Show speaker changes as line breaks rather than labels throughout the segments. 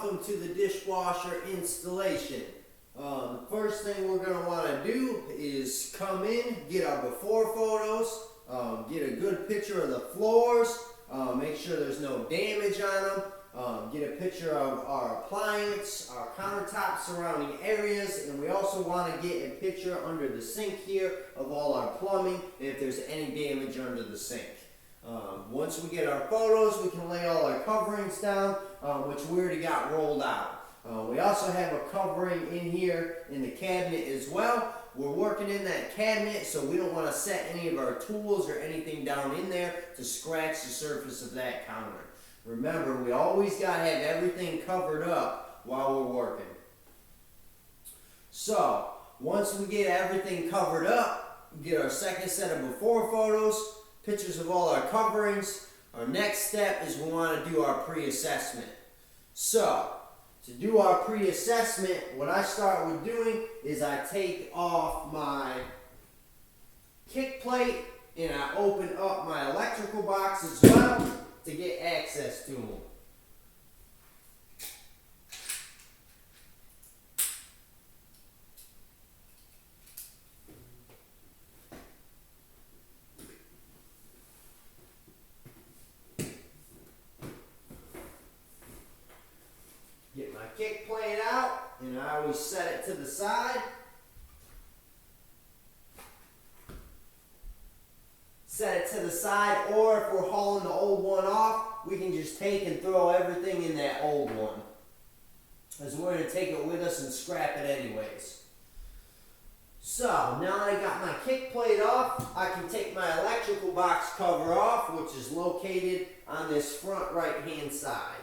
welcome to the dishwasher installation. First thing we're going to want to do is come in, get our before photos, get a good picture of the floors, make sure there's no damage on them, get a picture of our appliance, our countertop surrounding areas, and we also want to get a picture under the sink here of all our plumbing and if there's any damage under the sink. Once we get our photos, we can lay all our coverings down, which we already got rolled out. We also have a covering in here in the cabinet as well. We're working in that cabinet, so we don't want to set any of our tools or anything down in there to scratch the surface of that counter. Remember, we always got to have everything covered up while we're working. So, once we get everything covered up, we get our second set of before photos, pictures of all our coverings. Our next step is we want to do our pre-assessment. So, to do our pre-assessment, what I start with doing is I take off my kick plate and I open up my electrical box as well to get access to them. Get my kick plate out, and I always set it to the side. Set it to the side, or if we're hauling the old one off, we can just take and throw everything in that old one, as we're going to take it with us and scrap it anyways. So, now that I got my kick plate off, I can take my electrical box cover off, which is located on this front right hand side.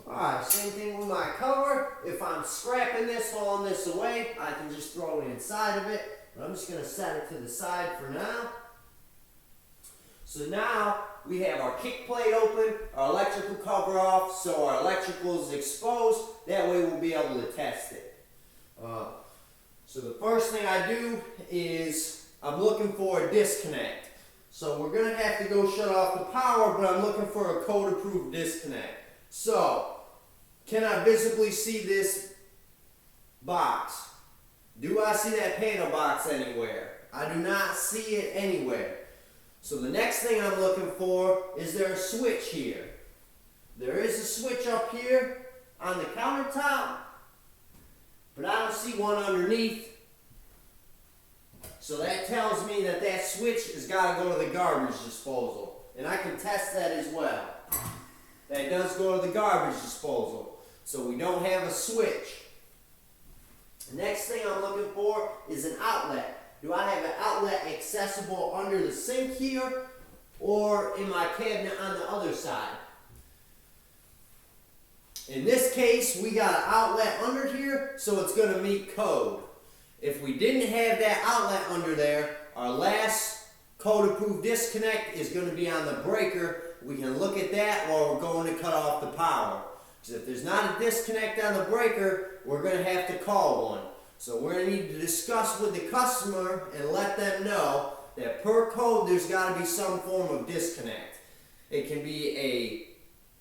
Alright, same thing with my cover. If I'm scrapping this, hauling this away, I can just throw it inside of it. But I'm just going to set it to the side for now. So now we have our kick plate open, our electrical cover off, so our electrical is exposed. That way we'll be able to test it. So the first thing I do is I'm looking for a disconnect. So we're going to have to go shut off the power, but I'm looking for a code-approved disconnect. So, can I visibly see this box? Do I see that panel box anywhere? I do not see it anywhere. So the next thing I'm looking for, is there a switch here? There is a switch up here on the countertop, but I don't see one underneath. So that tells me that that switch has got to go to the garbage disposal. And I can test that as well. That does go to the garbage disposal. So we don't have a switch. The next thing I'm looking for is an outlet. Do I have an outlet accessible under the sink here or in my cabinet on the other side? In this case, we got an outlet under here, so it's going to meet code. If we didn't have that outlet under there, our last code-approved disconnect is going to be on the breaker. We can look at that while we're going to cut off the power. Because if there's not a disconnect on the breaker, we're going to have to call one. So we're going to need to discuss with the customer and let them know that per code there's got to be some form of disconnect. It can be a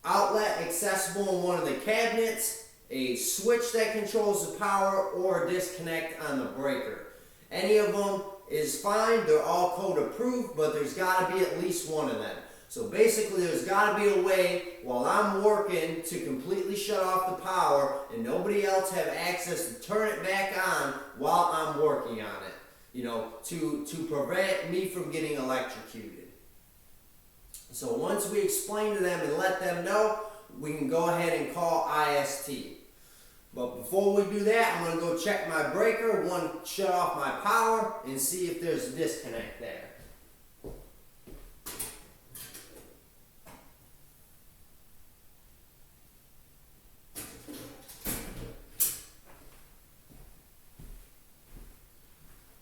outlet accessible in one of the cabinets, a switch that controls the power, or a disconnect on the breaker. Any of them is fine. They're all code approved, but there's got to be at least one of them. So basically, there's got to be a way while I'm working to completely shut off the power and nobody else have access to turn it back on while I'm working on it, you know, to prevent me from getting electrocuted. So once we explain to them and let them know, we can go ahead and call IST. But before we do that, I'm going to go check my breaker, shut off my power, and see if there's a disconnect there.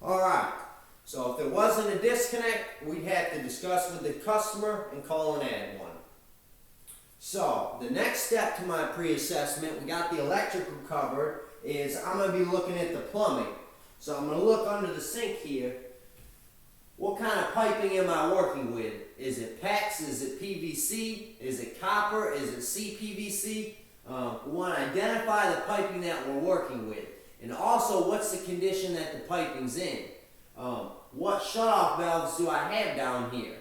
Alright, so if there wasn't a disconnect, we'd have to discuss with the customer and call and add one. So, the next step to my pre-assessment, we got the electrical covered, is I'm going to be looking at the plumbing. So I'm going to look under the sink here. What kind of piping am I working with? Is it PEX? Is it PVC? Is it copper? Is it CPVC? We want to identify the piping that we're working with. And also, what's the condition that the piping's in? What shutoff valves do I have down here?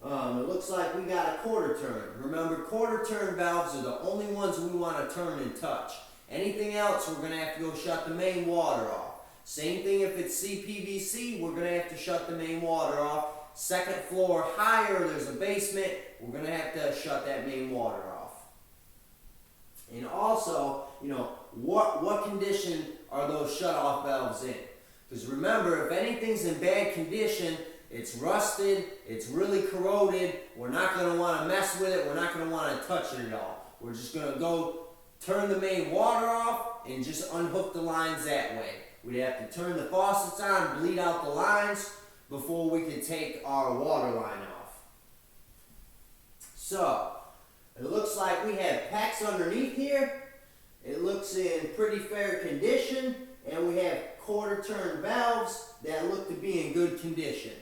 It looks like we got a quarter turn. Remember, quarter turn valves are the only ones we want to turn and touch. Anything else, we're going to have to go shut the main water off. Same thing if it's CPVC, we're going to have to shut the main water off. Second floor higher, there's a basement, we're going to have to shut that main water off. And also, you know, what condition are those shut-off valves in? Because remember, if anything's in bad condition, it's rusted, it's really corroded, we're not going to want to mess with it, we're not going to want to touch it at all. We're just going to go turn the main water off and just unhook the lines that way. We'd have to turn the faucets on, bleed out the lines before we could take our water line off. So, it looks like we have PEX underneath here. It looks in pretty fair condition, and we have quarter turn valves that look to be in good condition.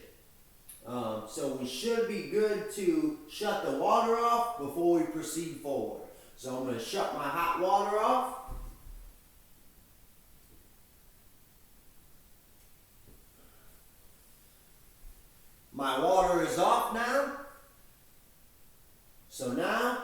So we should be good to shut the water off before we proceed forward. So I'm going to shut my hot water off. My water is off now. So now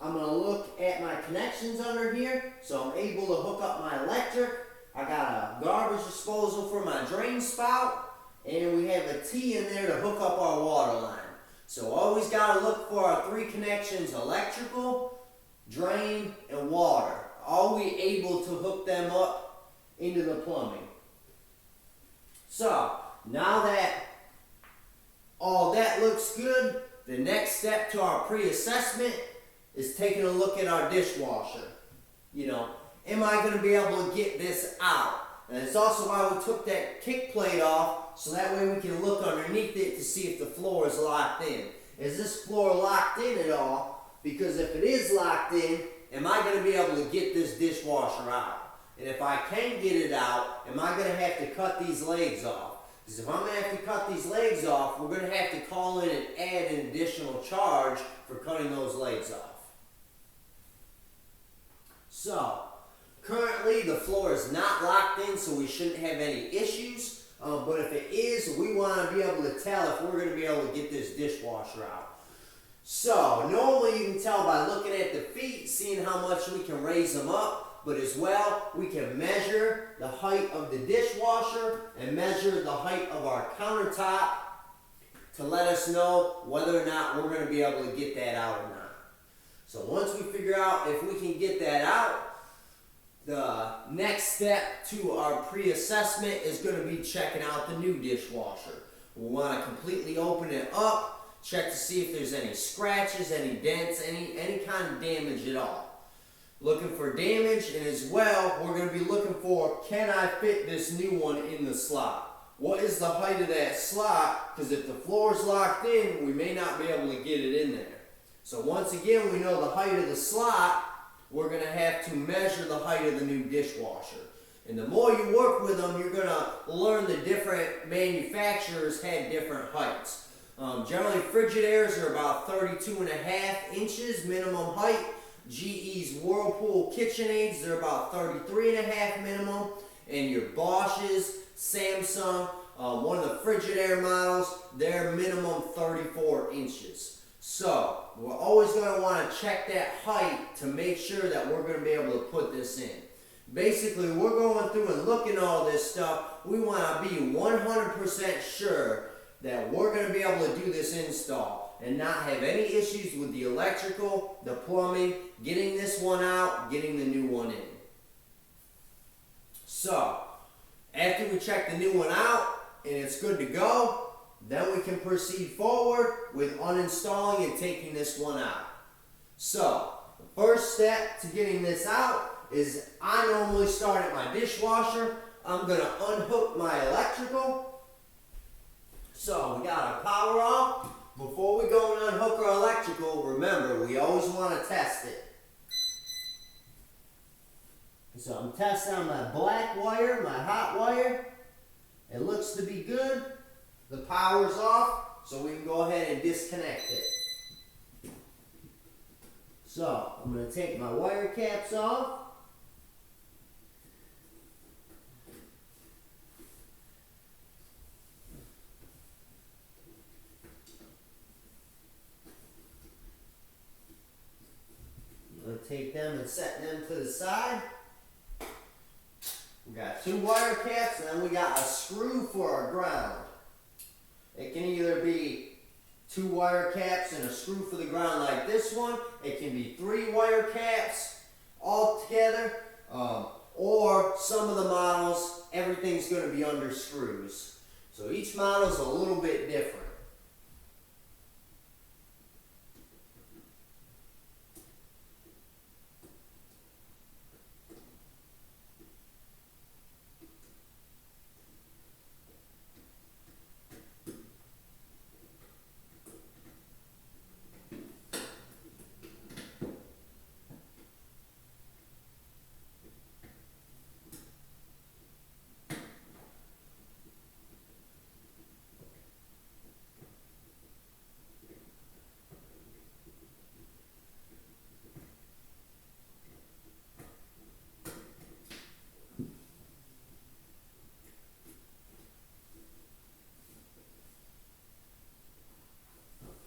I'm going to look at my connections under here. So I'm able to hook up my electric. I got a garbage disposal for my drain spout. And we have a T in there to hook up our water line. So always got to look for our three connections: electrical, drain, and water. Are we able to hook them up into the plumbing? So now that all that looks good, the next step to our pre-assessment is taking a look at our dishwasher. You know, am I going to be able to get this out? And it's also why we took that kick plate off, so that way we can look underneath it to see if the floor is locked in. Is this floor locked in at all? Because if it is locked in, am I going to be able to get this dishwasher out? And if I can't get it out, am I going to have to cut these legs off? Because if I'm going to have to cut these legs off, we're going to have to call in and add an additional charge for cutting those legs off. So, currently the floor is not locked in, so we shouldn't have any issues. But if it is, we want to be able to tell if we're going to be able to get this dishwasher out. So, normally you can tell by looking at the feet, seeing how much we can raise them up. But as well, we can measure the height of the dishwasher and measure the height of our countertop to let us know whether or not we're going to be able to get that out or not. So once we figure out if we can get that out, the next step to our pre-assessment is going to be checking out the new dishwasher. We want to completely open it up, check to see if there's any scratches, any dents, any kind of damage at all. Looking for damage, and as well, we're going to be looking for, can I fit this new one in the slot? What is the height of that slot? Because if the floor is locked in, we may not be able to get it in there. So once again, we know the height of the slot. We're going to have to measure the height of the new dishwasher. And the more you work with them, you're going to learn the different manufacturers had different heights. Generally, Frigidairs are about 32.5 inches minimum height. GE's Whirlpool KitchenAids, they're about 33.5 minimum. And your Bosch's, Samsung, one of the Frigidaire models, they're minimum 34 inches. So, we're always going to want to check that height to make sure that we're going to be able to put this in. Basically, we're going through and looking at all this stuff. We want to be 100% sure that we're going to be able to do this install and not have any issues with the electrical, the plumbing, getting this one out, getting the new one in. So, after we check the new one out and it's good to go, then we can proceed forward with uninstalling and taking this one out. So, the first step to getting this out is I normally start at my dishwasher. I'm going to unhook my electrical. So, we got our power off. Before we go and unhook our electrical, remember, we always want to test it. So I'm testing on my black wire, my hot wire. It looks to be good. The power's off, so we can go ahead and disconnect it. So I'm going to take my wire caps off. I'm going to take them and set them to the side. We got 2 wire caps, and then we got a screw for our ground. It can either be 2 wire caps and a screw for the ground like this one. It can be 3 wire caps all together. Or some of the models, everything's going to be under screws. So each model is a little bit different.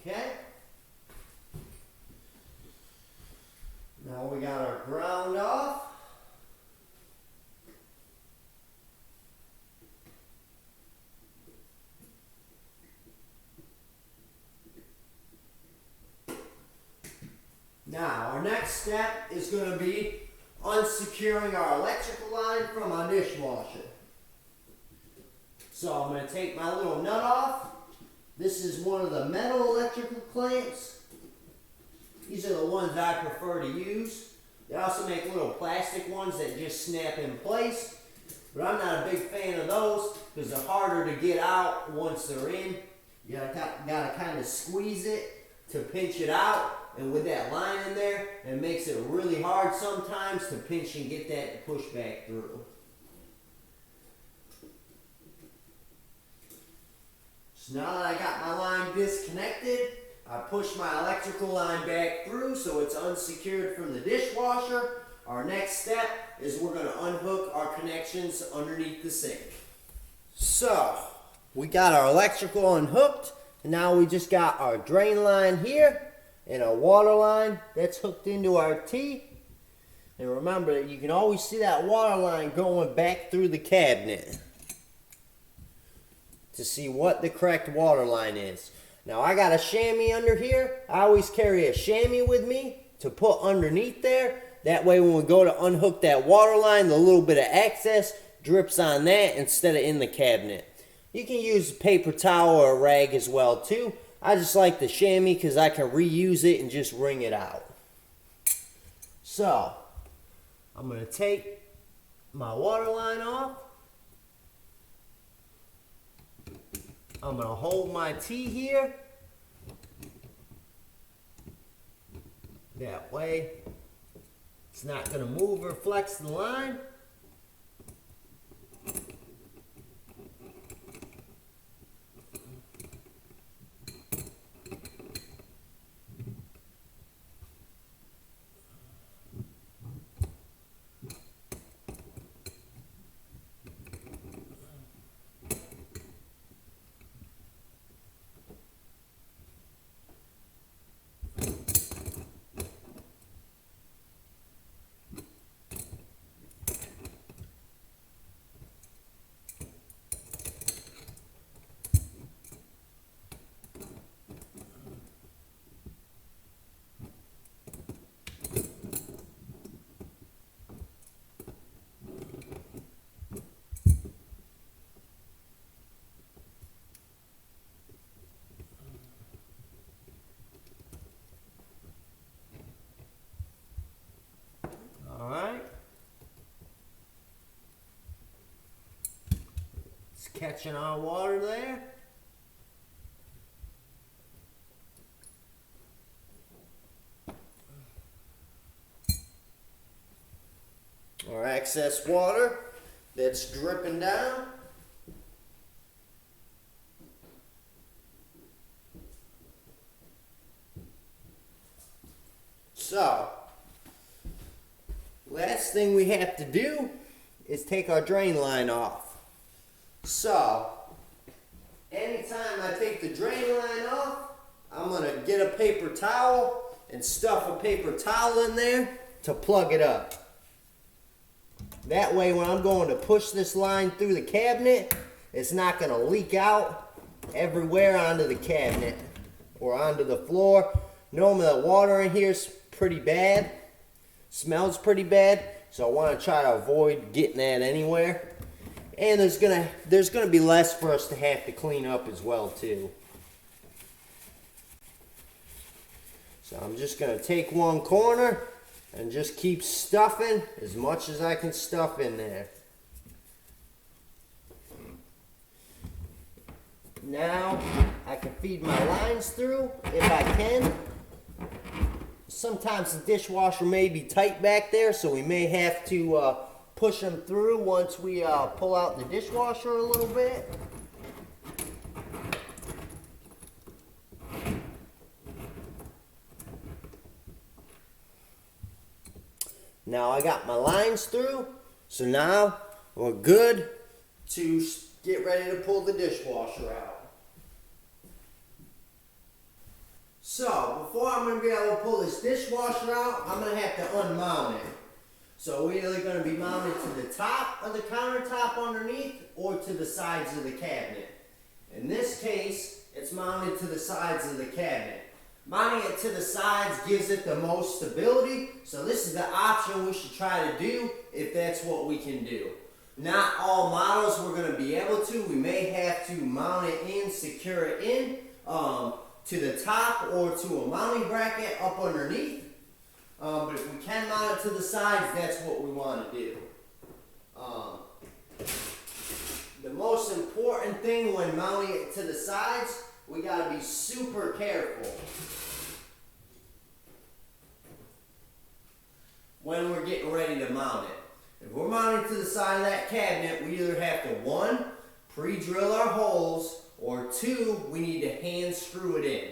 Okay. Now we got our ground off. Now our next step is going to be unsecuring our electrical line from our dishwasher. So I'm going to take my little nut off. This is one of the metal electrical clamps. These are the ones I prefer to use. They also make little plastic ones that just snap in place. But I'm not a big fan of those because they're harder to get out once they're in. You gotta kind of squeeze it to pinch it out. And with that line in there, it makes it really hard sometimes to pinch and get that to push back through. So now that I got my line disconnected, I push my electrical line back through so it's unsecured from the dishwasher. Our next step is we're going to unhook our connections underneath the sink. So, we got our electrical unhooked, and now we just got our drain line here and a water line that's hooked into our T. And remember that you can always see that water line going back through the cabinet to see what the correct water line is. Now I got a chamois under here. I always carry a chamois with me to put underneath there. That way when we go to unhook that water line, the little bit of excess drips on that instead of in the cabinet. You can use a paper towel or a rag as well too. I just like the chamois because I can reuse it and just wring it out. So, I'm going to take my water line off. I'm going to hold my T here. That way, it's not going to move or flex the line. catching our water there. Our excess water that's dripping down. So, last thing we have to do is take our drain line off. So, anytime I take the drain line off, I'm going to get a paper towel and stuff a paper towel in there to plug it up. That way when I'm going to push this line through the cabinet, it's not going to leak out everywhere onto the cabinet or onto the floor. Normally the water in here is pretty bad, smells pretty bad, so I want to try to avoid getting that anywhere. And there's gonna be less for us to have to clean up as well too. So I'm just gonna take one corner and just keep stuffing as much as I can stuff in there. Now I can feed my lines through if I can. Sometimes the dishwasher may be tight back there, so we may have to push them through once we pull out the dishwasher a little bit. Now I got my lines through, so now we're good to get ready to pull the dishwasher out. So, before I'm going to be able to pull this dishwasher out, I'm going to have to unmount it. So we're either going to be mounted to the top of the countertop underneath or to the sides of the cabinet. In this case, it's mounted to the sides of the cabinet. Mounting it to the sides gives it the most stability, so this is the option we should try to do if that's what we can do. Not all models we're going to be able to. We may have to mount it in, secure it in to the top or to a mounting bracket up underneath. But if we can mount it to the sides, that's what we want to do. The most important thing when mounting it to the sides, we got to be super careful when we're getting ready to mount it. If we're mounting to the side of that cabinet, we either have to, 1, pre-drill our holes, or 2, we need to hand screw it in.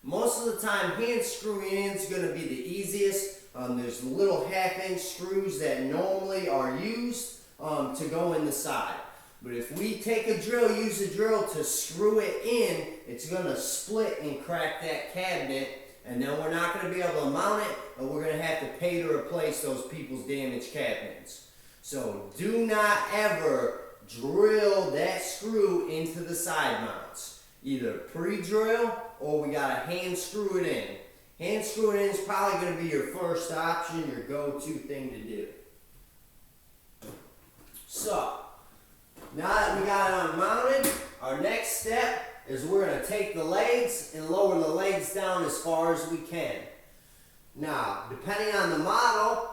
Most of the time, hand screwing in is going to be the easiest. There's little 1/2-inch screws that normally are used to go in the side. But if we take a drill, use a drill to screw it in, it's going to split and crack that cabinet, and then we're not going to be able to mount it, and we're going to have to pay to replace those people's damaged cabinets. So do not ever drill that screw into the side mounts. Either pre-drill or we got to hand screw it in. Hand screwing in is probably going to be your first option, your go-to thing to do. So, now that we got it unmounted, our next step is we're going to take the legs and lower the legs down as far as we can. Now, depending on the model,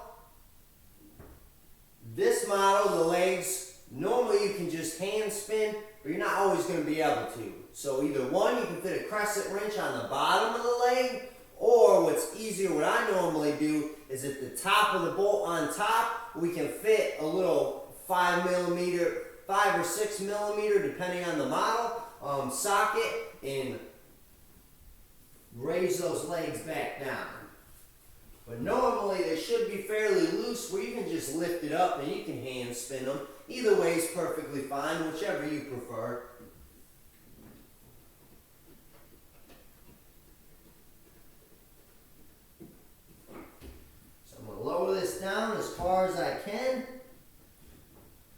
this model, the legs, normally you can just hand spin, but you're not always going to be able to. So either 1, you can fit a crescent wrench on the bottom of the leg, or what's easier, what I normally do, is at the top of the bolt on top, we can fit a little 5 or 6 millimeter, depending on the model, socket, and raise those legs back down. But normally they should be fairly loose, where you can just lift it up and you can hand spin them. Either way is perfectly fine, whichever you prefer. So I'm going to lower this down as far as I can.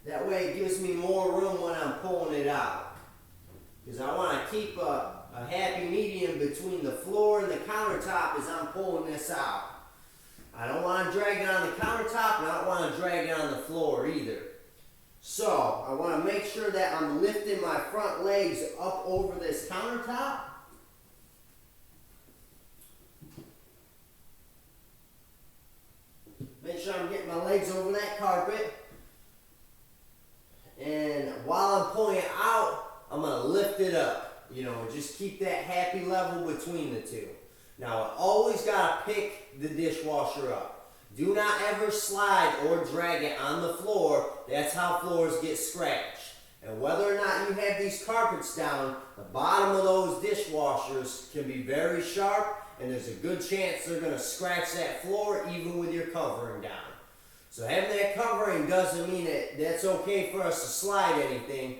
That way it gives me more room when I'm pulling it out. Because I want to keep a happy medium between the floor and the countertop as I'm pulling this out. I don't want to drag it on the countertop, and I don't want to drag it on the floor either. So, I want to make sure that I'm lifting my front legs up over this countertop. Make sure I'm getting my legs over that carpet. And while I'm pulling it out, keep that happy level between the two. Now, always got to pick the dishwasher up. Do not ever slide or drag it on the floor. That's how floors get scratched. And whether or not you have these carpets down, the bottom of those dishwashers can be very sharp, and there's a good chance they're going to scratch that floor even with your covering down. So having that covering doesn't mean that that's okay for us to slide anything.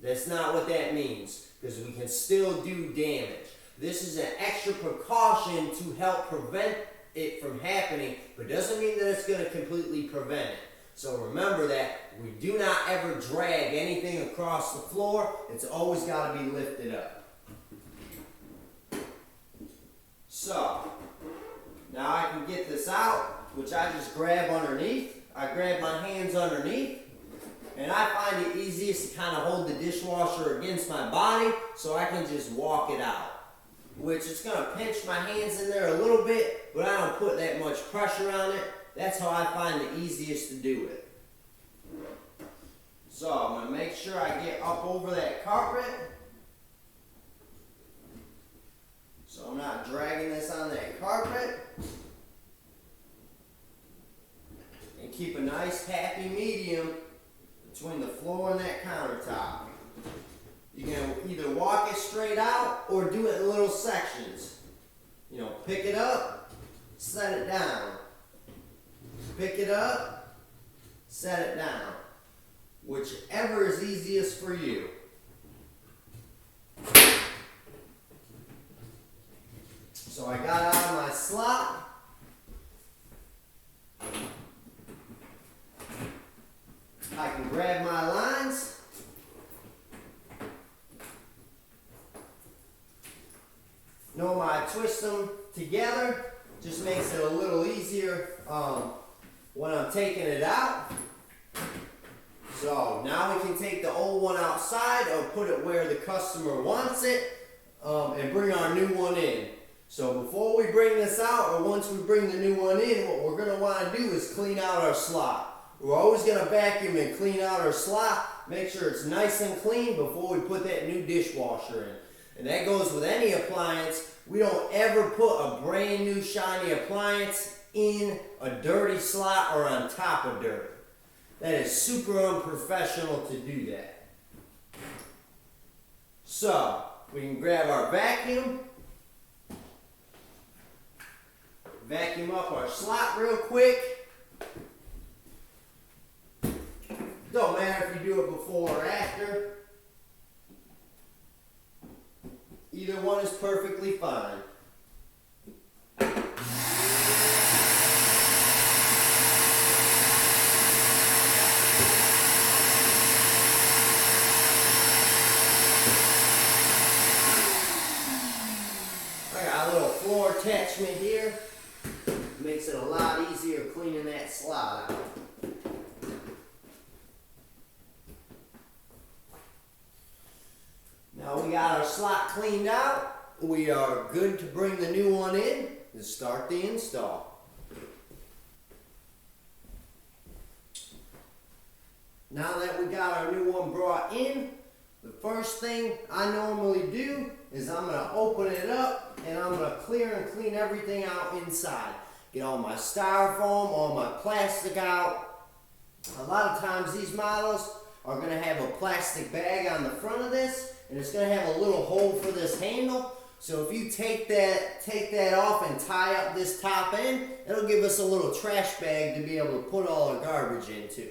That's not what that means, because we can still do damage. This is an extra precaution to help prevent it from happening, but doesn't mean that it's going to completely prevent it. So remember that we do not ever drag anything across the floor. It's always got to be lifted up. So now I can get this out, which I just grab underneath. I grab my hands underneath, and I find it easiest to kind of hold the dishwasher against my body so I can just walk it out. Which it's going to pinch my hands in there a little bit, but I don't put that much pressure on it. That's how I find the easiest to do it. So I'm going to make sure I get up over that carpet, so I'm not dragging this on that carpet. And keep a nice happy medium between the floor and that countertop. You can either walk it straight out or do it in little sections. You know, pick it up, set it down. Pick it up, set it down. Whichever is easiest for you. So I got out of my slot. I can grab my lines. Know I twist them together, just makes it a little easier when I'm taking it out. So now we can take the old one outside or put it where the customer wants it and bring our new one in. So before we bring this out, or once we bring the new one in, what we're going to want to do is clean out our slot. We're always going to vacuum and clean out our slot, make sure it's nice and clean before we put that new dishwasher in. And that goes with any appliance. We don't ever put a brand new shiny appliance in a dirty slot or on top of dirt. That is super unprofessional to do that. So, we can grab our vacuum, vacuum up our slot real quick. Don't matter if you do it before or after. Either one is perfectly fine. I got a little floor attachment here. Makes it a lot easier cleaning that slot out. Now we got our slot cleaned out. We are good to bring the new one in and start the install. Now that we got our new one brought in, the first thing I normally do is I'm going to open it up and I'm going to clear and clean everything out inside. Get all my styrofoam, all my plastic out. A lot of times these models are going to have a plastic bag on the front of this, and it's going to have a little hole for this handle. So if you take that off and tie up this top end, it'll give us a little trash bag to be able to put all our garbage into.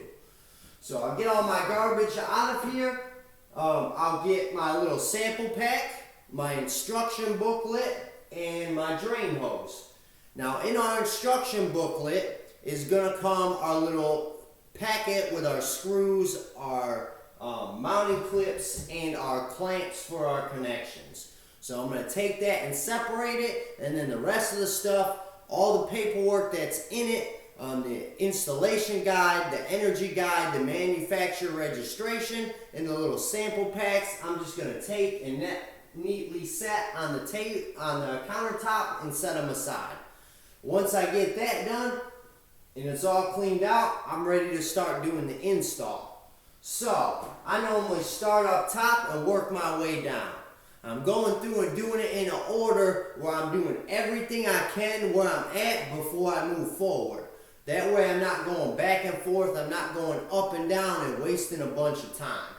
So I'll get all my garbage out of here. I'll get my little sample pack, my instruction booklet, and my drain hose. Now in our instruction booklet is going to come our little packet with our screws, our mounting clips, and our clamps for our connections. So I'm going to take that and separate it, and then the rest of the stuff, all the paperwork that's in it, the installation guide, the energy guide, the manufacturer registration, and the little sample packs, I'm just going to take and neatly set on the countertop and set them aside. Once I get that done and it's all cleaned out, I'm ready to start doing the install. So I normally start up top and work my way down. I'm going through and doing it in an order where I'm doing everything I can where I'm at before I move forward. That way I'm not going back and forth, I'm not going up and down and wasting a bunch of time.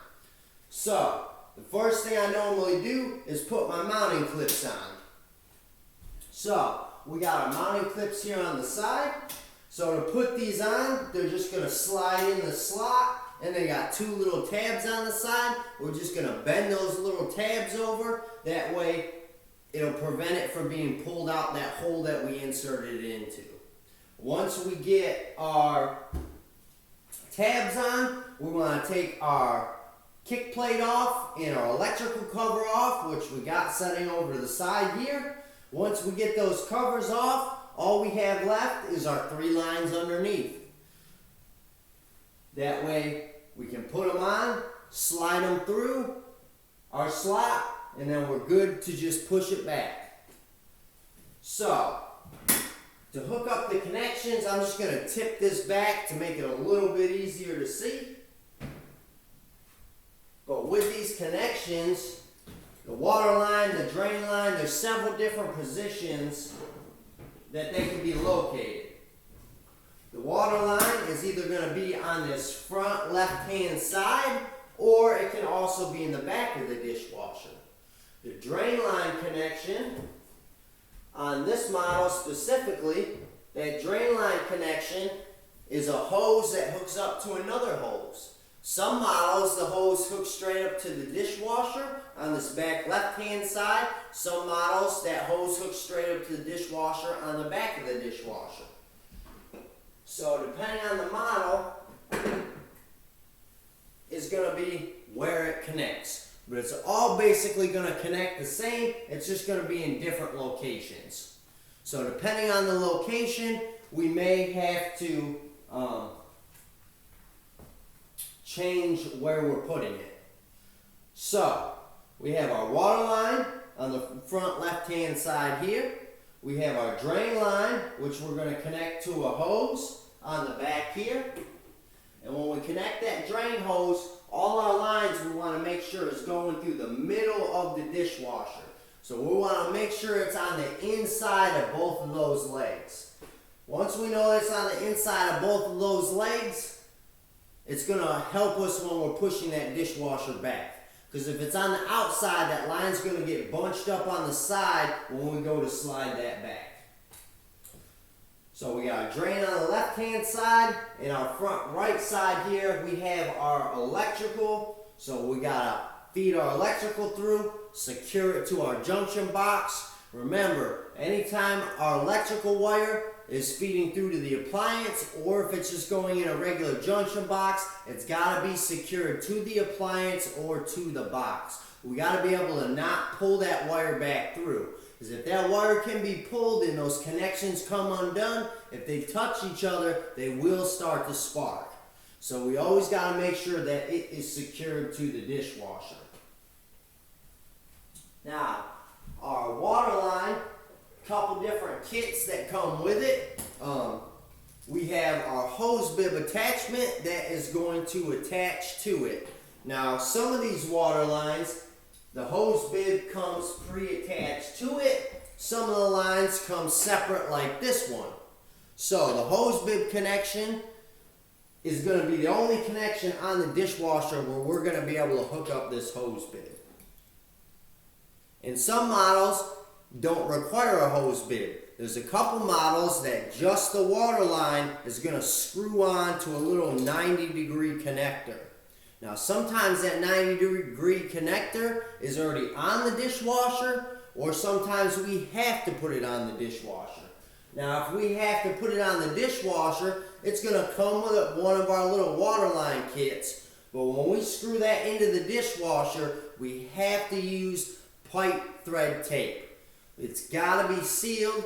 So, the first thing I normally do is put my mounting clips on. So, we got our mounting clips here on the side. So to put these on, they're just going to slide in the slot, and they got two little tabs on the side. We're just going to bend those little tabs over. That way, it'll prevent it from being pulled out that hole that we inserted it into. Once we get our tabs on, we want to take our kick plate off and our electrical cover off, which we got setting over to the side here. Once we get those covers off, all we have left is our 3 lines underneath. That way we can put them on, slide them through our slot, and then we're good to just push it back. So, to hook up the connections, I'm just going to tip this back to make it a little bit easier to see. But with these connections, the water line, the drain line, there's several different positions that they can be located. The water line is either going to be on this front left-hand side, or it can also be in the back of the dishwasher. The drain line connection, on this model specifically, that drain line connection is a hose that hooks up to another hose. Some models, the hose hooks straight up to the dishwasher on this back left-hand side. Some models, that hose hooks straight up to the dishwasher on the back of the dishwasher. So depending on the model, is going to be where it connects. But it's all basically going to connect the same, it's just going to be in different locations. So depending on the location, we may have to change where we're putting it. So, we have our water line on the front left-hand side here. We have our drain line, which we're going to connect to a hose on the back here. And when we connect that drain hose, all our lines we want to make sure is going through the middle of the dishwasher. So we want to make sure it's on the inside of both of those legs. Once we know it's on the inside of both of those legs, it's going to help us when we're pushing that dishwasher back. Because if it's on the outside, that line's going to get bunched up on the side when we go to slide that back. So we got a drain on the left-hand side, and our front right side here, we have our electrical. So we got to feed our electrical through, secure it to our junction box. Remember, anytime our electrical wire is feeding through to the appliance, or if it's just going in a regular junction box, it's got to be secured to the appliance or to the box. We got to be able to not pull that wire back through. Because if that wire can be pulled and those connections come undone, if they touch each other, they will start to spark. So we always got to make sure that it is secured to the dishwasher. Now, our water line, couple different kits that come with it. We have our hose bib attachment that is going to attach to it. Now, some of these water lines, the hose bib comes pre-attached to it. Some of the lines come separate like this one. So the hose bib connection is going to be the only connection on the dishwasher where we're going to be able to hook up this hose bib. And some models don't require a hose bib. There's a couple models that just the water line is going to screw on to a little 90-degree connector. Now sometimes that 90-degree connector is already on the dishwasher, or sometimes we have to put it on the dishwasher. Now if we have to put it on the dishwasher, it's going to come with one of our little water line kits. But when we screw that into the dishwasher, we have to use pipe thread tape. It's got to be sealed.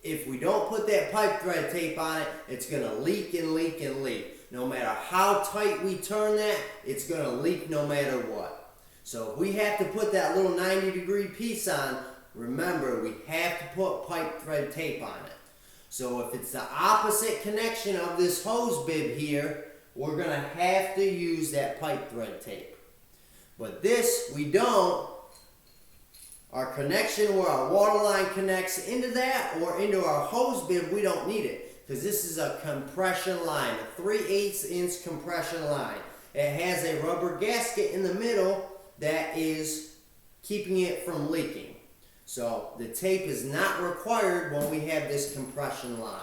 If we don't put that pipe thread tape on it, it's going to leak and leak and leak. No matter how tight we turn that, it's going to leak no matter what. So if we have to put that little 90-degree piece on, remember we have to put pipe thread tape on it. So if it's the opposite connection of this hose bib here, we're going to have to use that pipe thread tape. But this, we don't. our connection where our water line connects into that or into our hose bib, we don't need it because this is a compression line, a 3/8 inch compression line. It has a rubber gasket in the middle that is keeping it from leaking. So the tape is not required when we have this compression line.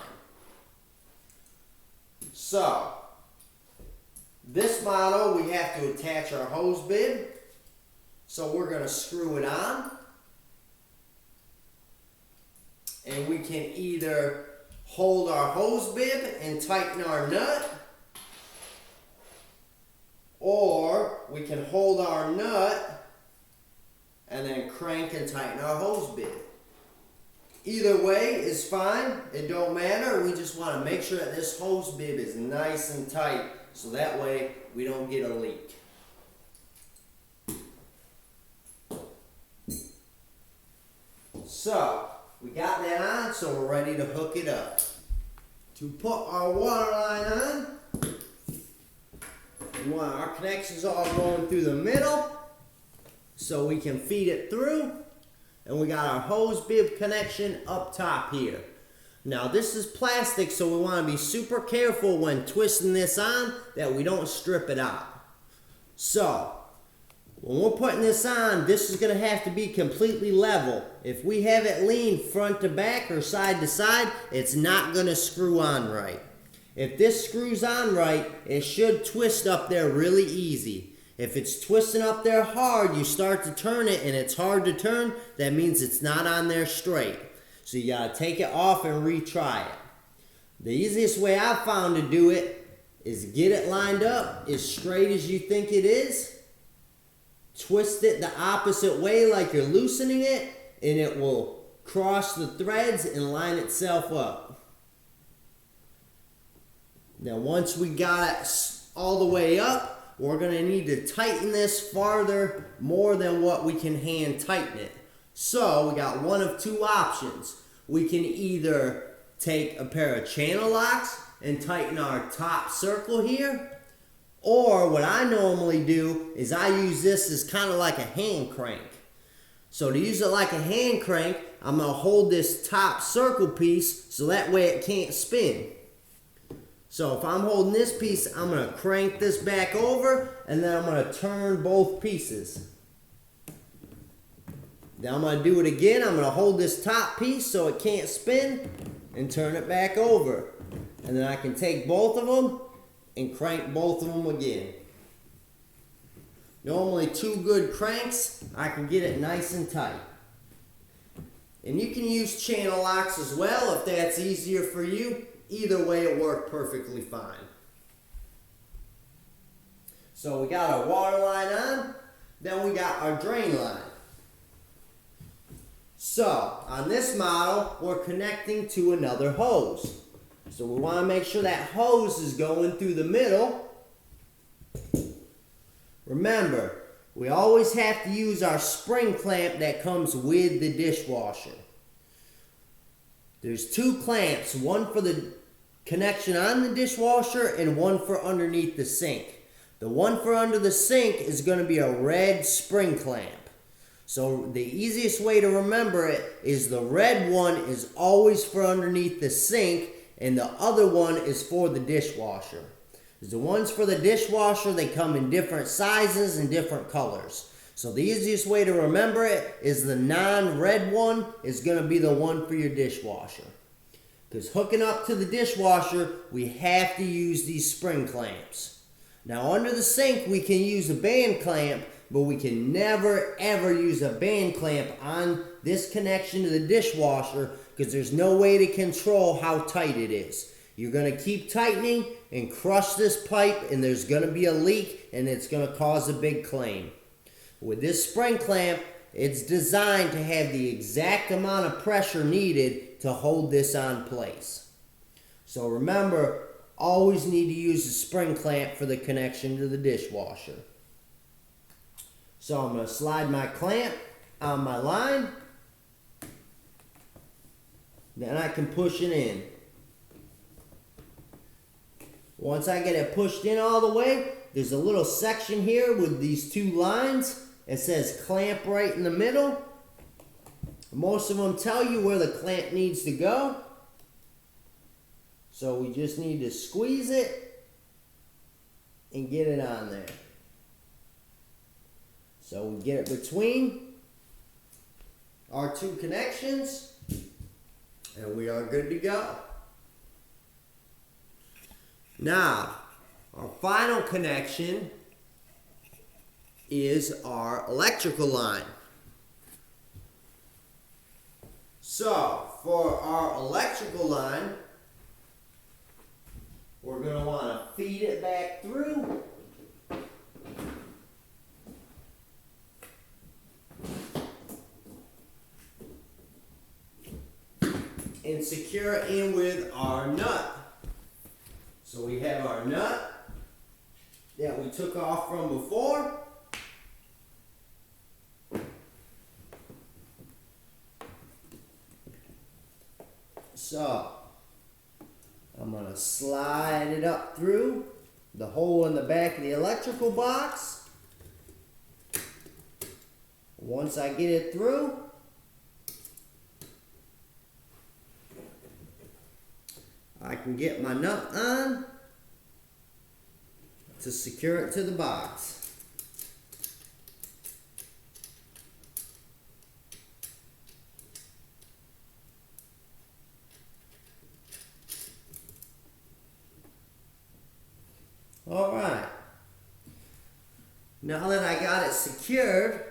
So this model, we have to attach our hose bib. So we're going to screw it on. And we can either hold our hose bib and tighten our nut, or we can hold our nut and then crank and tighten our hose bib. Either way is fine. It don't matter. We just want to make sure that this hose bib is nice and tight so that way we don't get a leak. So we got that on, so we're ready to hook it up. To put our water line on, we want our connections all going through the middle so we can feed it through. And we got our hose bib connection up top here. Now this is plastic, so we want to be super careful when twisting this on that we don't strip it out. So when we're putting this on, this is going to have to be completely level. If we have it lean front to back or side to side, it's not going to screw on right. If this screws on right, it should twist up there really easy. If it's twisting up there hard, you start to turn it and it's hard to turn, that means it's not on there straight. So you got to take it off and retry it. The easiest way I've found to do it is get it lined up as straight as you think it is. Twist it the opposite way like you're loosening it, and it will cross the threads and line itself up. Now once we got it all the way up, we're going to need to tighten this farther more than what we can hand tighten it. So we got one of two options. We can either take a pair of channel locks and tighten our top circle here, or what I normally do is I use this as kind of like a hand crank. So to use it like a hand crank, I'm going to hold this top circle piece so that way it can't spin. So if I'm holding this piece, I'm going to crank this back over, and then I'm going to turn both pieces. Then I'm going to do it again. I'm going to hold this top piece so it can't spin and turn it back over. And then I can take both of them and crank both of them again. Normally 2 good cranks, I can get it nice and tight. And you can use channel locks as well if that's easier for you. Either way, it worked perfectly fine. So we got our water line on, then we got our drain line. So on this model, we're connecting to another hose. So we want to make sure that hose is going through the middle. Remember, we always have to use our spring clamp that comes with the dishwasher. There's 2 clamps, one for the connection on the dishwasher and one for underneath the sink. The one for under the sink is going to be a red spring clamp. So the easiest way to remember it is the red one is always for underneath the sink and the other one is for the dishwasher. The ones for the dishwasher, they come in different sizes and different colors. So the easiest way to remember it is the non-red one is going to be the one for your dishwasher. Because hooking up to the dishwasher, we have to use these spring clamps. Now under the sink, we can use a band clamp, but we can never ever use a band clamp on this connection to the dishwasher because there's no way to control how tight it is. You're going to keep tightening and crush this pipe and there's going to be a leak and it's going to cause a big claim. With this spring clamp, it's designed to have the exact amount of pressure needed to hold this on place. So remember, always need to use a spring clamp for the connection to the dishwasher. So I'm going to slide my clamp on my line. Then I can push it in. Once I get it pushed in all the way, there's a little section here with these 2 lines. It says clamp right in the middle. Most of them tell you where the clamp needs to go. So we just need to squeeze it and get it on there. So we get it between our two connections and we are good to go. Now, our final connection is our electrical line. So, for our electrical line, we're going to want to feed it back through. And secure it in with our nut. So we have our nut that we took off from before. So I'm going to slide it up through the hole in the back of the electrical box. Once I get it through, I can get my nut on to secure it to the box. All right. Now that I got it secured,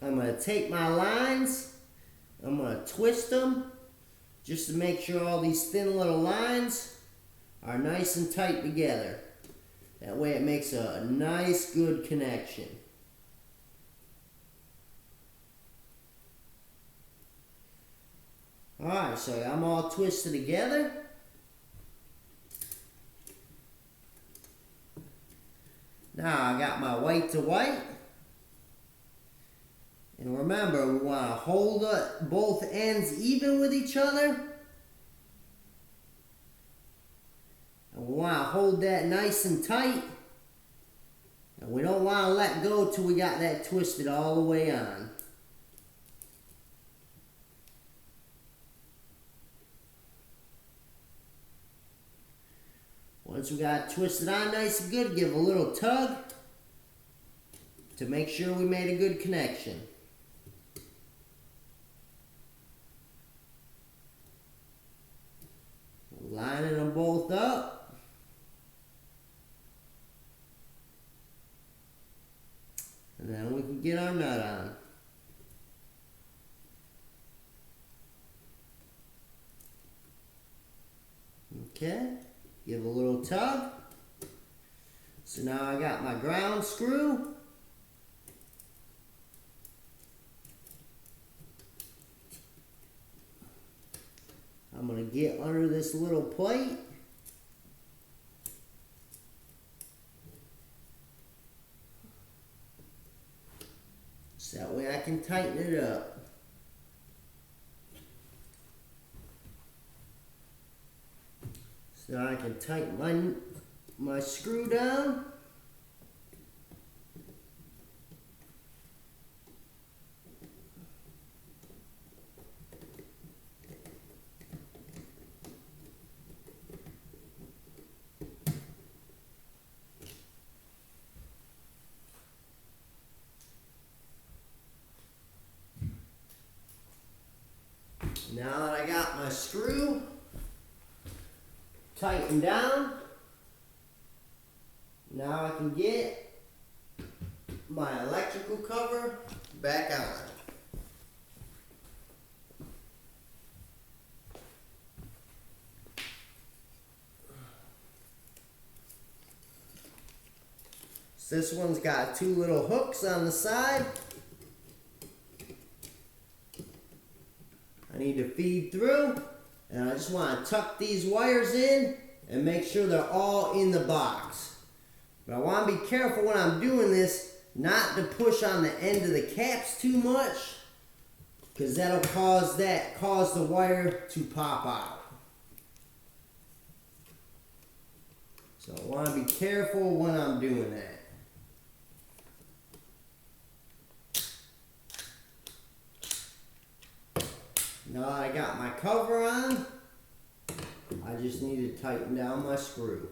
I'm going to take my lines, I'm going to twist them just to make sure all these thin little lines are nice and tight together. That way it makes a nice, good connection. Alright, so I'm all twisted together. Now I got my white to white. And remember, we want to hold both ends even with each other. And we want to hold that nice and tight. And we don't want to let go till we got that twisted all the way on. Once we got it twisted on nice and good, give a little tug to make sure we made a good connection. Lining them both up. And then we can get our nut on. Okay, give a little tug. So now I got my ground screw. I'm going to get under this little plate. So that way I can tighten it up. So now I can tighten my screw down. Now that I got my screw tightened down, now I can get my electrical cover back on. So this one's got two little hooks on the side. I need to feed through, and I just want to tuck these wires in and make sure they're all in the box. But I want to be careful when I'm doing this not to push on the end of the caps too much, because that'll cause the wire to pop out. So I want to be careful when I'm doing that. Now that I got my cover on, I just need to tighten down my screw.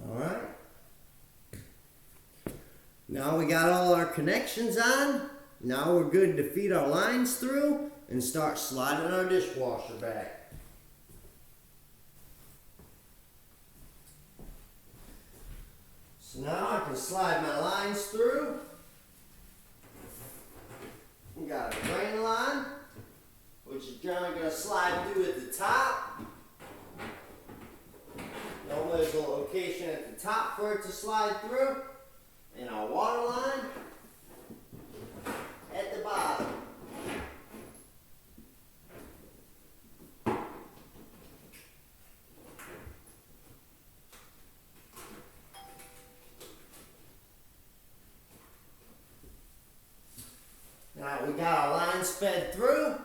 Alright. Now we got all our connections on. Now we're good to feed our lines through and start sliding our dishwasher back. So now I can slide my lines through. We got a drain line, which is generally going to slide through at the top. Normally there's a location at the top for it to slide through. And our water line at the bottom. Now we got our lines fed through.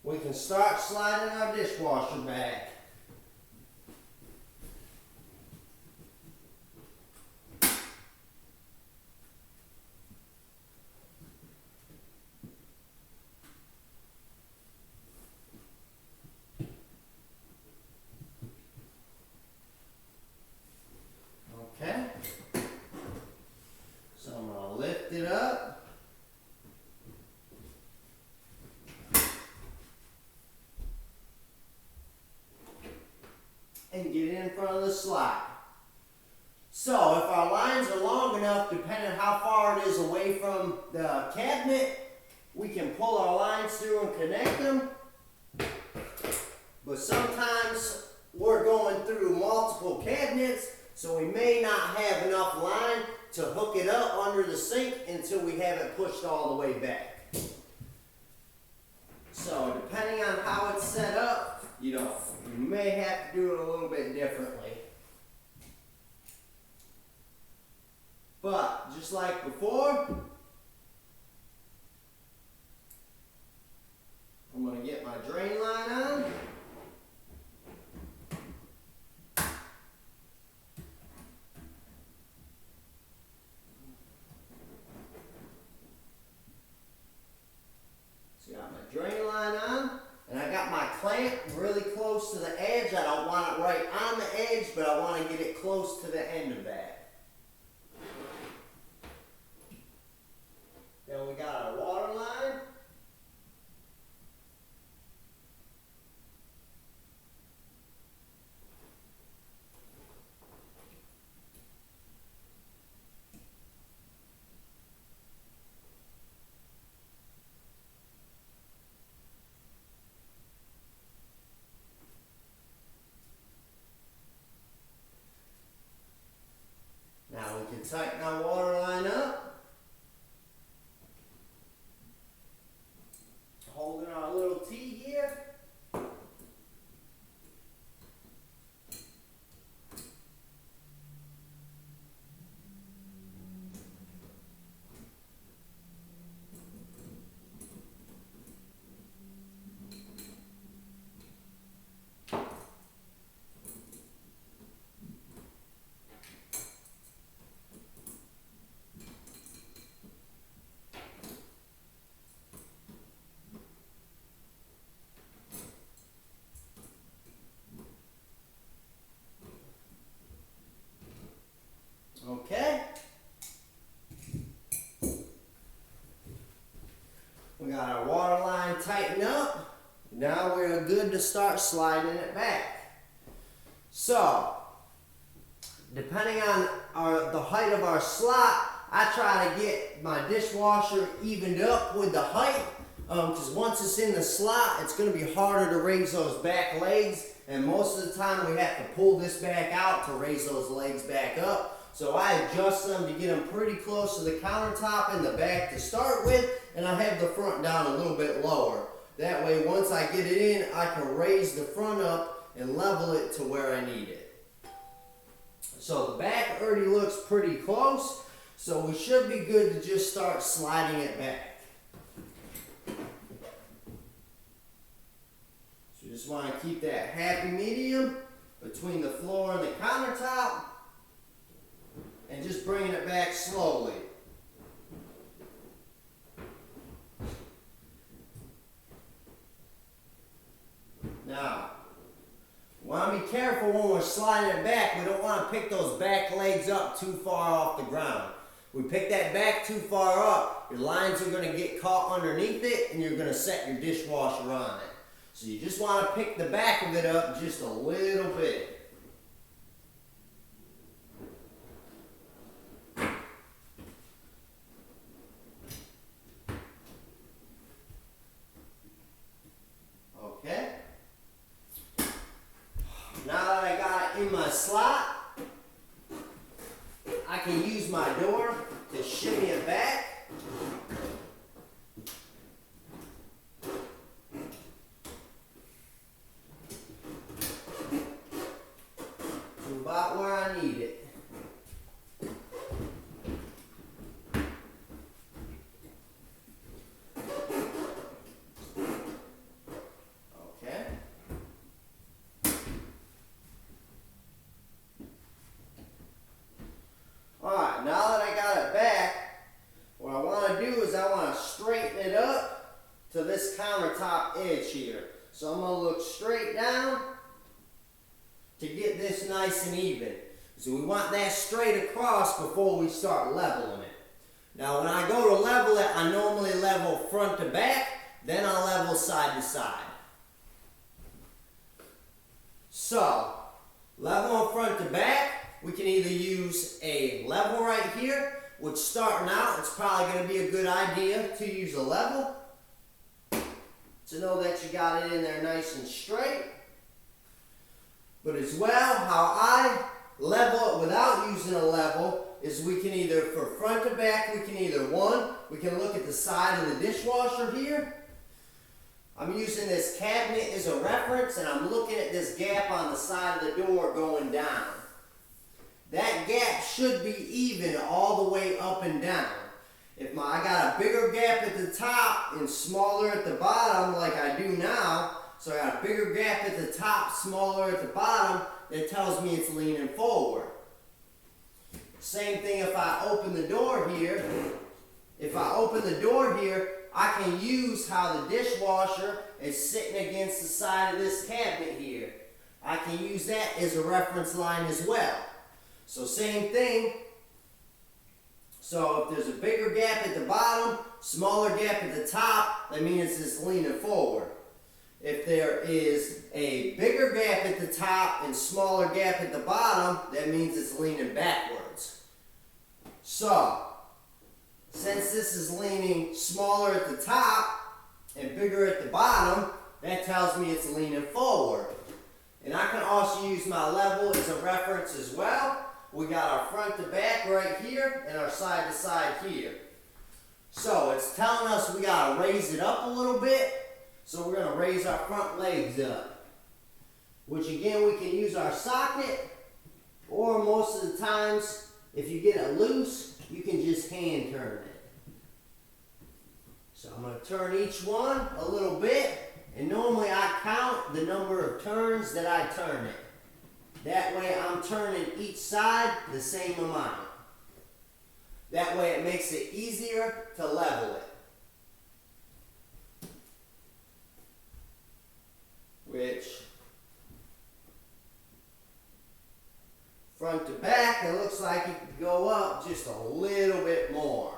We can start sliding our dishwasher back. Okay, so I'm going to lift it up. And get in front of the slide. So if our lines are long enough, depending on how far it is away from the cabinet, we can pull our lines through and connect them. But sometimes we're going through multiple cabinets, so we may not have enough line to hook it up under the sink until we have it pushed all the way back. So depending on how it's set up, you may have to do it a little bit differently. But just like before, I'm going to get my drain line on. So I got my drain line on, and I got my clamp really close to the edge. I don't want it right on the edge, but I want to get it close to the end of that. Then we got our water line. Now we can tighten our water line up. Holding our little T here. Okay. We got our water line tightened up. Now we're good to start sliding it back. So, depending on the height of our slot, I try to get my dishwasher evened up with the height, because once it's in the slot, it's going to be harder to raise those back legs, and most of the time we have to pull this back out to raise those legs back up. So I adjust them to get them pretty close to the countertop in the back to start with, and I have the front down a little bit lower. That way, once I get it in, I can raise the front up and level it to where I need it. So the back already looks pretty close, so we should be good to just start sliding it back. So Just want to keep that happy medium between the floor and the countertop, and just bringing it back slowly. Now, we want to be careful when we're sliding it back. We don't want to pick those back legs up too far off the ground. We pick that back too far up, your lines are going to get caught underneath it and you're going to set your dishwasher on it. So you just want to pick the back of it up just a little bit. Okay. Now that I got it in my slot, I can use my door to shimmy it back. To about where I need it. Okay. Alright, now that I got it back, what I want to do is I want to straighten it up to this countertop edge here. So I'm going to look straight down to get this nice and even. So we want that straight across before we start leveling it. Now when I go to level it, I normally level front to back, then I level side to side. So, level front to back, we can either use a level right here, which starting out, it's probably going to be a good idea to use a level to know that you got it in there nice and straight. But as well, how I level it without using a level is we can either, for front to back, we can either, we can look at the side of the dishwasher here. I'm using this cabinet as a reference and I'm looking at this gap on the side of the door going down. That gap should be even all the way up and down. If I got a bigger gap at the top and smaller at the bottom like I do now, so I got a bigger gap at the top, smaller at the bottom, that tells me it's leaning forward. Same thing if I open the door here. If I open the door here, I can use how the dishwasher is sitting against the side of this cabinet here. I can use that as a reference line as well. So same thing. So if there's a bigger gap at the bottom, smaller gap at the top, that means it's leaning forward. If there is a bigger gap at the top and smaller gap at the bottom, that means it's leaning backwards. So, since this is leaning smaller at the top and bigger at the bottom, that tells me it's leaning forward. And I can also use my level as a reference as well. We got our front to back right here and our side to side here. So it's telling us we got to raise it up a little bit. So we're going to raise our front legs up. Which again, we can use our socket, or most of the times, if you get it loose, you can just hand turn it. So I'm going to turn each one a little bit, and normally I count the number of turns that I turn it. That way I'm turning each side the same amount. That way it makes it easier to level it. Which, front to back, it looks like it could go up just a little bit more.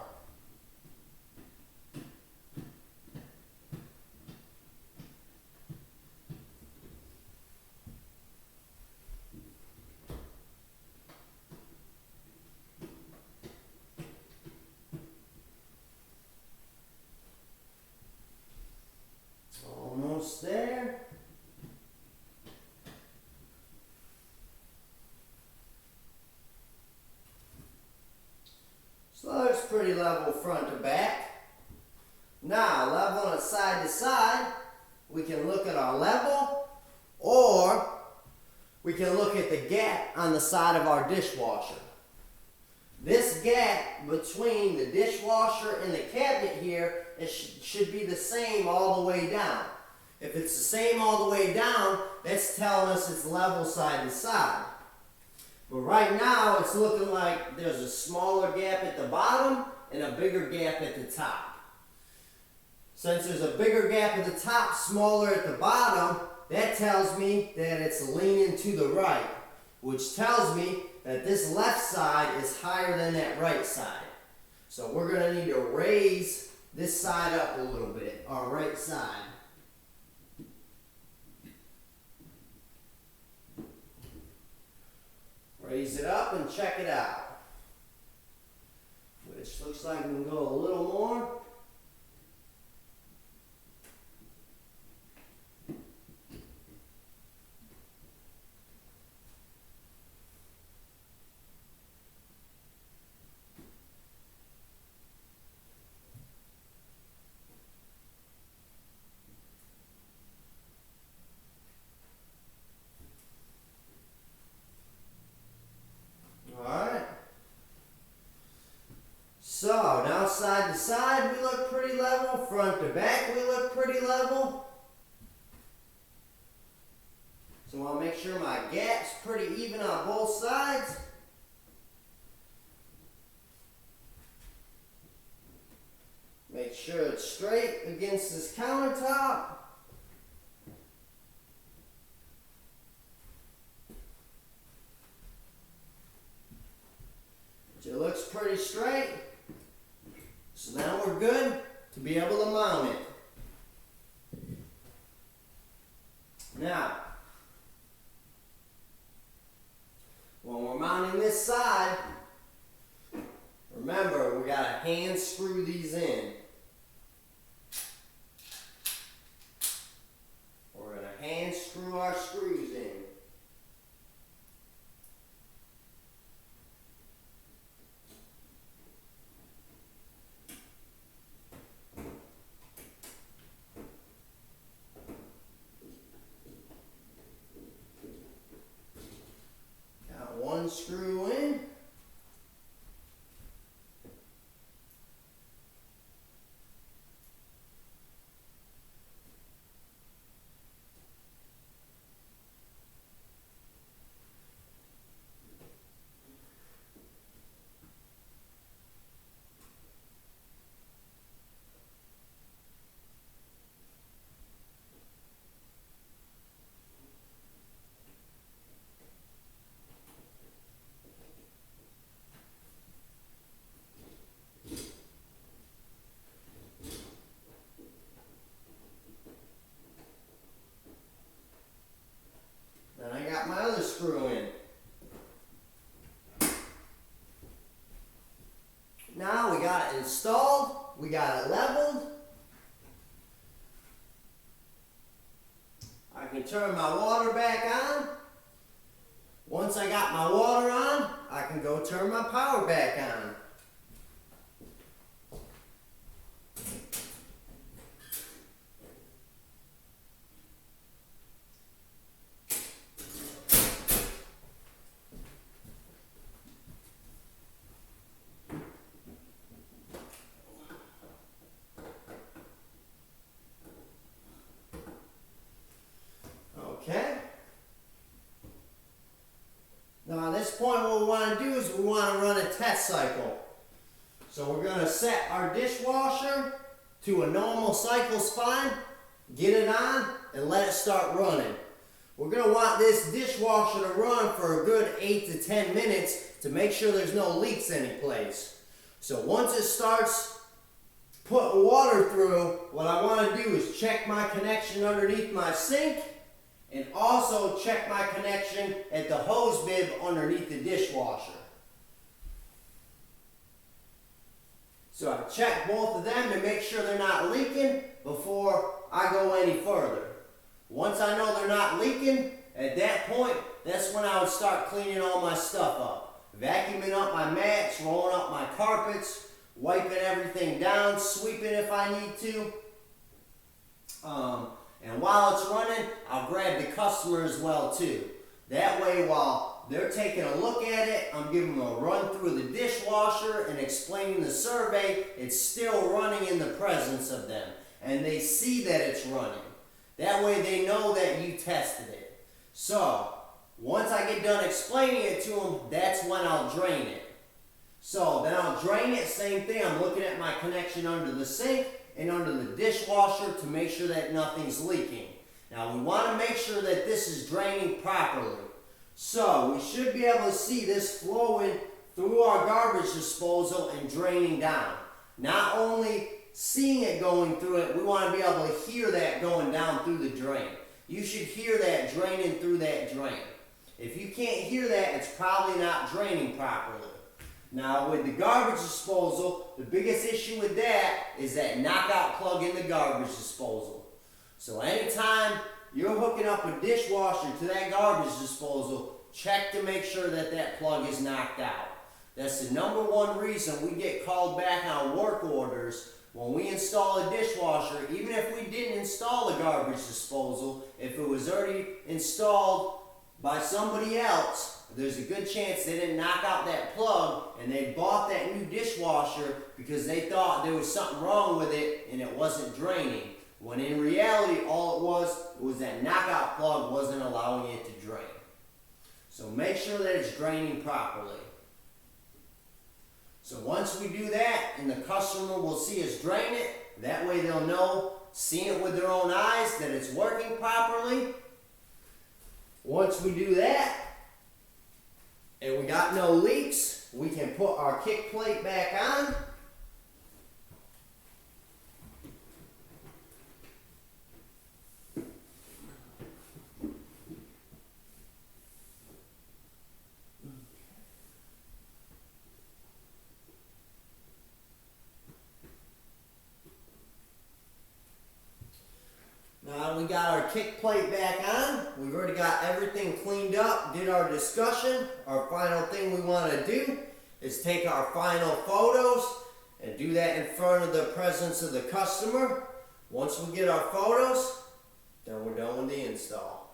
Almost there. So that's pretty level front to back. Now, leveling it side to side, we can look at our level, or we can look at the gap on the side of our dishwasher. This gap between the dishwasher and the cabinet here should be the same all the way down. If it's the same all the way down, that's telling us it's level side to side. But right now, it's looking like there's a smaller gap at the bottom and a bigger gap at the top. Since there's a bigger gap at the top, smaller at the bottom, that tells me that it's leaning to the right, which tells me that this left side is higher than that right side. So we're going to need to raise this side up a little bit, our right side. Raise it up and check it out. Which looks like we can go a little more. Alright. So, now side to side we look pretty level, front to back we look pretty level. So I want to make sure my gap's pretty even on both sides. Make sure it's straight against this countertop. It looks pretty straight. So now we're good to be able to mount it. Now, when we're mounting this side, remember we gotta hand screw these in. We're gonna hand screw our screws in. One screw in. My other screw in. Now we got it installed, we got it leveled. I can turn my water back on. Once I got my water on, I can go turn my power back on. Okay. Now at this point what we want to do is we want to run a test cycle. So we're going to set our dishwasher to a normal cycle's fine, get it on, and let it start running. We're going to want this dishwasher to run for a good 8 to 10 minutes to make sure there's no leaks anyplace. So once it starts putting water through, what I want to do is check my connection underneath my sink and also check my connection at the hose bib underneath the dishwasher. So I check both of them to make sure they're not leaking before I go any further. Once I know they're not leaking, at that point, that's when I would start cleaning all my stuff up. Vacuuming up my mats, rolling up my carpets, wiping everything down, sweeping if I need to. And while it's running, I'll grab the customer as well too. That way, while they're taking a look at it, I'm giving them a run through the dishwasher and explaining the survey. It's still running in the presence of them. And they see that it's running. That way they know that you tested it. So, once I get done explaining it to them, that's when I'll drain it. So, then I'll drain it, same thing, I'm looking at my connection under the sink and under the dishwasher to make sure that nothing's leaking. Now, we want to make sure that this is draining properly. So, we should be able to see this flowing through our garbage disposal and draining down. Not only seeing it going through it, we want to be able to hear that going down through the drain. You should hear that draining through that drain. If you can't hear that, it's probably not draining properly. Now with the garbage disposal, the biggest issue with that is that knockout plug in the garbage disposal. So anytime you're hooking up a dishwasher to that garbage disposal, check to make sure that that plug is knocked out. That's the number one reason we get called back on work orders when we install a dishwasher. Even if we didn't install the garbage disposal, if it was already installed by somebody else, there's a good chance they didn't knock out that plug and they bought that new dishwasher because they thought there was something wrong with it and it wasn't draining. When in reality, all it was that knockout plug wasn't allowing it to drain. So make sure that it's draining properly. So once we do that and the customer will see us drain it, that way they'll know, seeing it with their own eyes, that it's working properly. Once we do that, and we got no leaks, we can put our kick plate back on. Now we got our kick plate back on. We've already got everything cleaned up, did our discussion. Our final thing we want to do is take our final photos and do that in front of the presence of the customer. Once we get our photos, then we're done with the install.